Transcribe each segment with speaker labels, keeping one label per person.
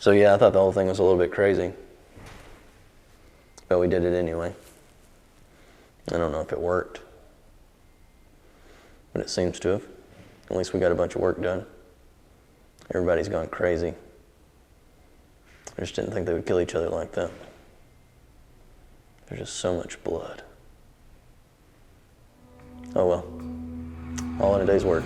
Speaker 1: So yeah, I thought the whole thing was a little bit crazy, but we did it anyway. I don't know if it worked, but it seems to have. At least we got a bunch of work done. Everybody's gone crazy. I just didn't think they would kill each other like that. There's just so much blood. Oh well, all in a day's work.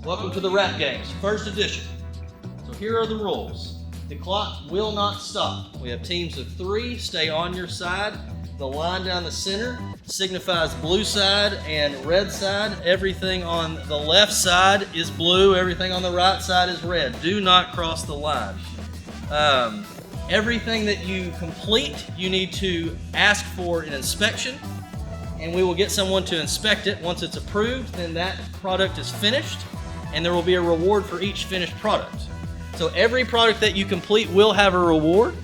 Speaker 2: Welcome to the Rap Games, first edition. So here are the rules. The clock will not stop. We have teams of 3, stay on your side. The line down the center signifies blue side and red side. Everything on the left side is blue, everything on the right side is red. Do not cross the line. Everything that you complete, you need to ask for an inspection, and we will get someone to inspect it. Once it's approved, then that product is finished, and there will be a reward for each finished product. So every product that you complete will have a reward,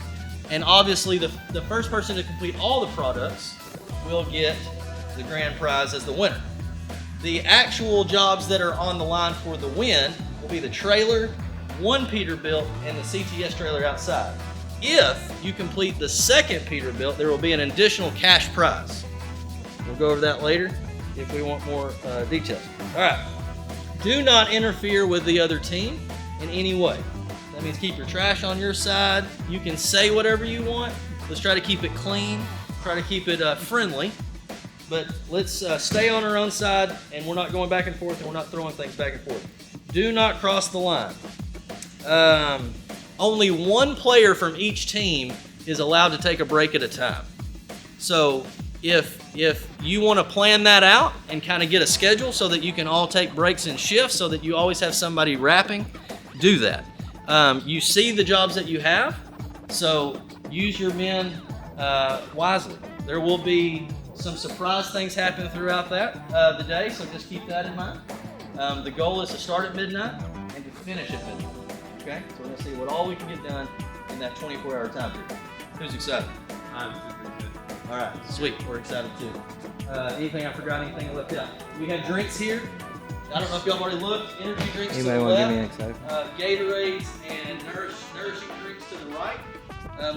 Speaker 2: and obviously the first person to complete all the products will get the grand prize as the winner. The actual jobs that are on the line for the win will be the trailer, 1 Peterbilt, and the CTS trailer outside. If you complete the second Peterbilt, there will be an additional cash prize. We'll go over that later if we want more details. All right. Do not interfere with the other team in any way. That means keep your trash on your side. You can say whatever you want. Let's try to keep it clean. Try to keep it friendly. But let's stay on our own side, and we're not going back and forth, and we're not throwing things back and forth. Do not cross the line. Only 1 player from each team is allowed to take a break at a time. So if you want to plan that out and kind of get a schedule so that you can all take breaks in shifts so that you always have somebody rapping, do that. You see the jobs that you have, so use your men wisely. There will be some surprise things happen throughout the day, so just keep that in mind. The goal is to start at midnight and to finish at midnight. Okay, so we're going to see what all we can get done in that 24-hour time period. Who's excited?
Speaker 3: I'm super excited.
Speaker 2: All right, sweet. We're excited too. Anything I forgot? Anything I left out? We have drinks here. I don't know if y'all have already looked. Energy drinks to the
Speaker 4: Anybody want to
Speaker 2: left.
Speaker 4: give me an excited?
Speaker 2: Gatorades and nourishing drinks to the right.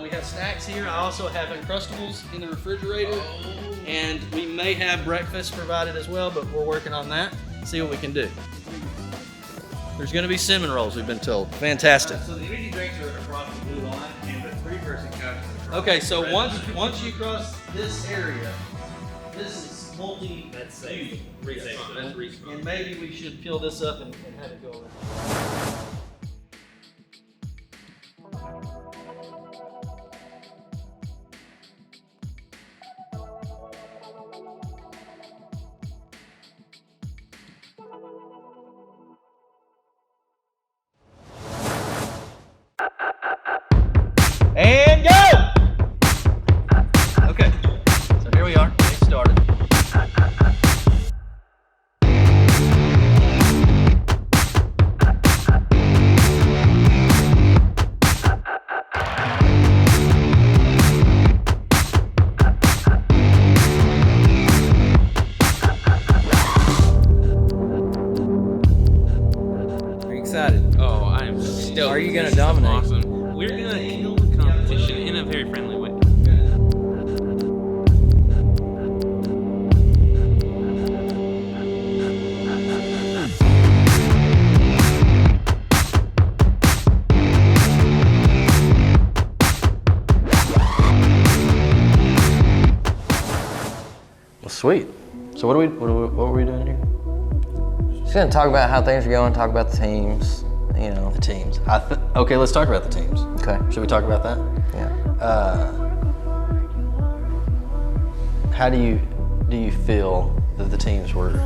Speaker 2: We have snacks here. I also have Uncrustables in the refrigerator. And we may have breakfast provided as well, but we're working on that. See what we can do. There's going to be cinnamon rolls, we've been told. Fantastic.
Speaker 3: So the energy drinks are across the blue line, and the 3-person couch is across
Speaker 2: Okay,
Speaker 3: the
Speaker 2: so
Speaker 3: red line.
Speaker 2: once you cross this area, this is multi.
Speaker 3: That's safe. Respawn. That's respawn.
Speaker 2: And maybe we should peel this up and have it go around. And go! Okay, so here we are, getting started.
Speaker 4: Are you excited?
Speaker 3: Oh, I am stoked.
Speaker 4: Are you gonna
Speaker 3: This is
Speaker 4: dominate?
Speaker 3: Awesome. We're gonna handle the competition in a very friendly way.
Speaker 1: Well, sweet. So what were we doing here?
Speaker 4: Just gonna talk about how things are going, talk about the teams, you know.
Speaker 1: The teams. Okay, let's talk about the teams.
Speaker 4: Okay.
Speaker 1: Should we talk about that?
Speaker 4: Yeah.
Speaker 1: How do you feel that the teams were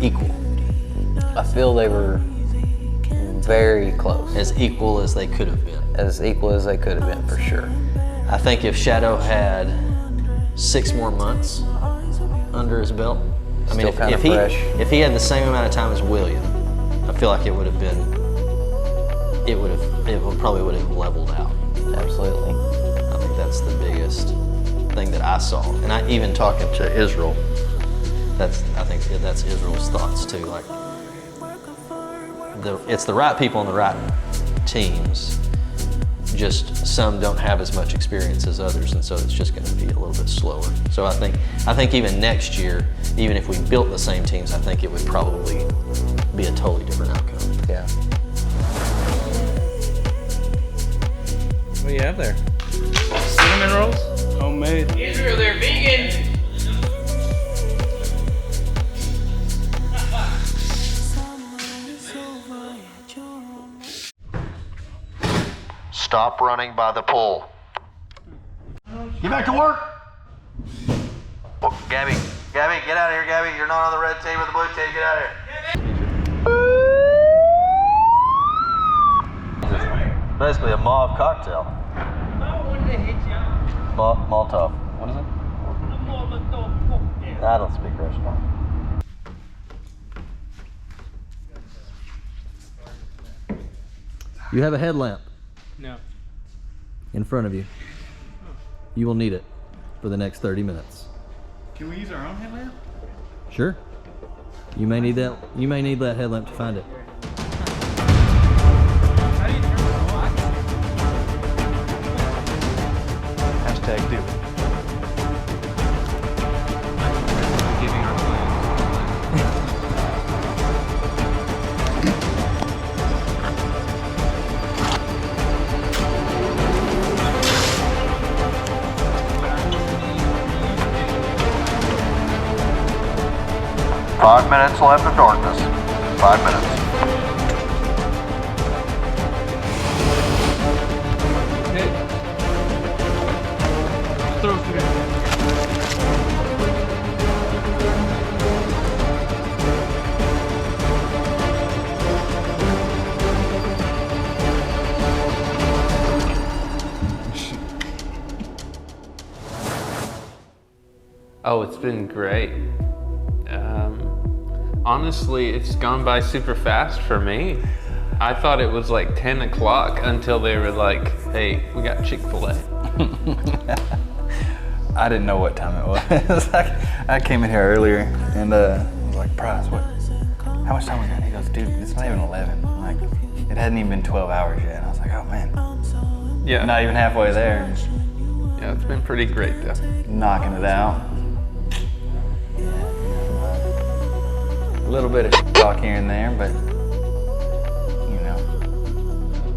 Speaker 1: equal?
Speaker 4: I feel they were very close.
Speaker 1: As equal as they could have been.
Speaker 4: As equal as they could have been, for sure.
Speaker 1: I think if Shadow had
Speaker 2: 6 more months under his belt. I mean,
Speaker 4: Still kinda fresh.
Speaker 2: if he had the same amount of time as William, I feel like it probably would have leveled out.
Speaker 4: Absolutely.
Speaker 2: I think that's the biggest thing that I saw. And I even talking to Israel, I think that's Israel's thoughts too. Like, it's the right people on the right teams. Just some don't have as much experience as others, and so it's just going to be a little bit slower. So I think even next year, even if we built the same teams, I think it would probably be a totally different outcome.
Speaker 4: Yeah.
Speaker 2: What do you have there?
Speaker 3: Cinnamon rolls, homemade.
Speaker 5: Israel, they're vegan.
Speaker 2: Stop running by the pool.
Speaker 3: Get back to work.
Speaker 2: Gabby, get out of here, Gabby. You're not on the red team or the blue team. Get out of here. Basically a mauve cocktail. Molotov. What is it? I don't speak Russian. You have a headlamp.
Speaker 5: No.
Speaker 2: In front of you. You will need it for the next 30 minutes.
Speaker 3: Can we use our own headlamp?
Speaker 2: Sure. You may need that. You may need that headlamp to find it.
Speaker 5: How do you turn it on?
Speaker 3: Hashtag do.
Speaker 5: Giving our
Speaker 2: Five minutes left of darkness. 5 minutes.
Speaker 5: throw it through.
Speaker 6: Oh, it's been great. Honestly, it's gone by super fast for me. I thought it was like 10 o'clock until they were like, hey, we got Chick-fil-A.
Speaker 7: I didn't know what time it was. I came in here earlier and I was like, Price, how much time we got? He goes, dude, it's not even 11. I'm like, it hadn't even been 12 hours yet. And I was like, oh man,
Speaker 6: Yeah,
Speaker 7: not even halfway there.
Speaker 6: yeah, it's been pretty great though.
Speaker 7: Knocking it out. A little bit of talk here and there, but you know,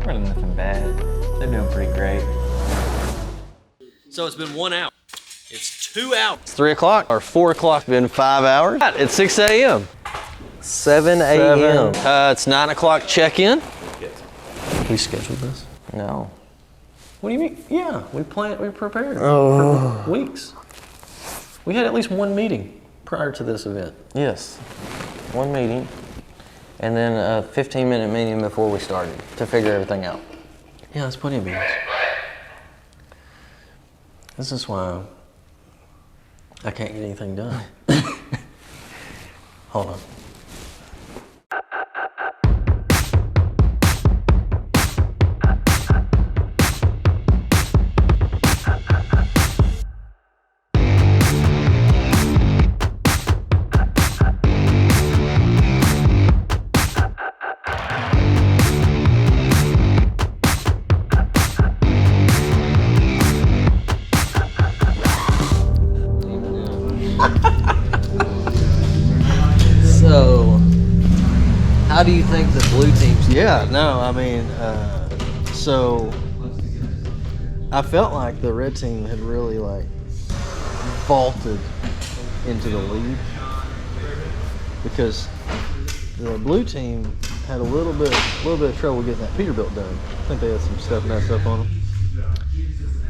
Speaker 7: really nothing bad. They're doing pretty great.
Speaker 2: So it's been 1 hour. It's 2 hours.
Speaker 1: It's 3 o'clock or 4 o'clock, been 5 hours. It's 6 a.m.
Speaker 4: 7 a.m.
Speaker 1: It's 9 o'clock check-in. We scheduled this.
Speaker 4: No.
Speaker 1: What do you mean? Yeah, we prepared for weeks. We had at least one meeting prior to this event.
Speaker 4: Yes. One meeting, and then a 15-minute meeting before we started to figure everything out.
Speaker 1: Yeah, that's plenty of meetings. This is why I can't get anything done. Hold on.
Speaker 4: So, how do you think the blue team's doing?
Speaker 1: Yeah, no, I mean, so I felt like the red team had really like vaulted into the lead because the blue team had a little bit of trouble getting that Peterbilt done. I think they had some stuff messed up on them.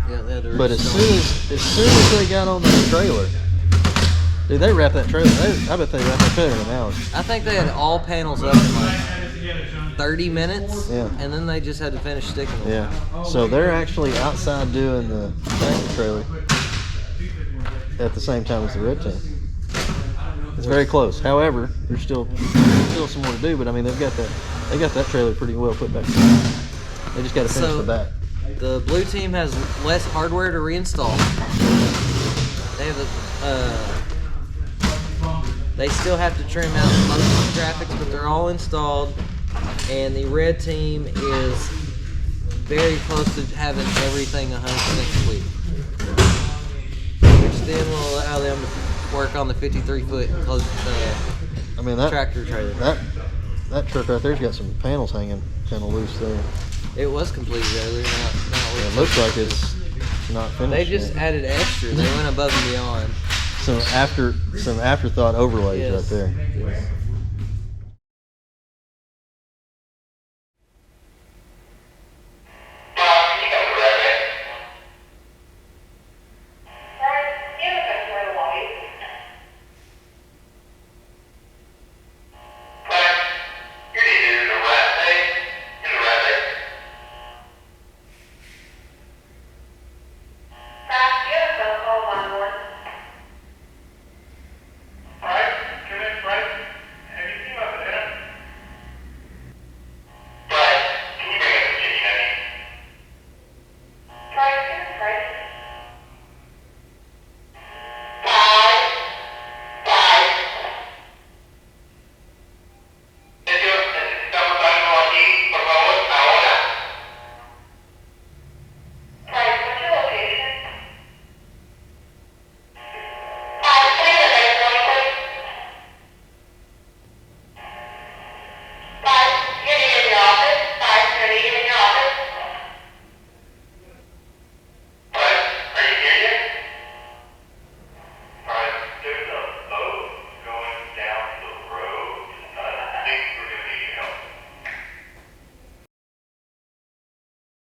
Speaker 4: Yeah, they had to
Speaker 1: But as
Speaker 4: restart.
Speaker 1: soon as they got on that trailer, dude, they wrapped that trailer. I bet they wrapped that trailer in an hour.
Speaker 4: I think they had all panels up in like 30 minutes,
Speaker 1: Yeah.
Speaker 4: and then they just had to finish sticking them.
Speaker 1: Yeah. So they're actually outside doing the tractor trailer.
Speaker 8: at the same time as the red team. It's very close. However, there's still some more to do. But I mean, they got that trailer pretty well put back together. They just got to finish
Speaker 4: So-
Speaker 8: the back.
Speaker 4: The blue team has less hardware to reinstall. They have they still have to trim out most of the graphics, but they're all installed. And the red team is very close to having everything 100% complete, which then will allow them to work on the 53-foot
Speaker 8: I mean, that
Speaker 4: tractor trailer.
Speaker 8: that truck right there's got some panels hanging kind of loose there.
Speaker 4: It was completed earlier. Not
Speaker 8: It looks like it's not finished.
Speaker 4: They just
Speaker 8: yet.
Speaker 4: added extra. They went above and beyond.
Speaker 8: some afterthought overlays
Speaker 4: Yes.
Speaker 8: right there.
Speaker 4: Yes.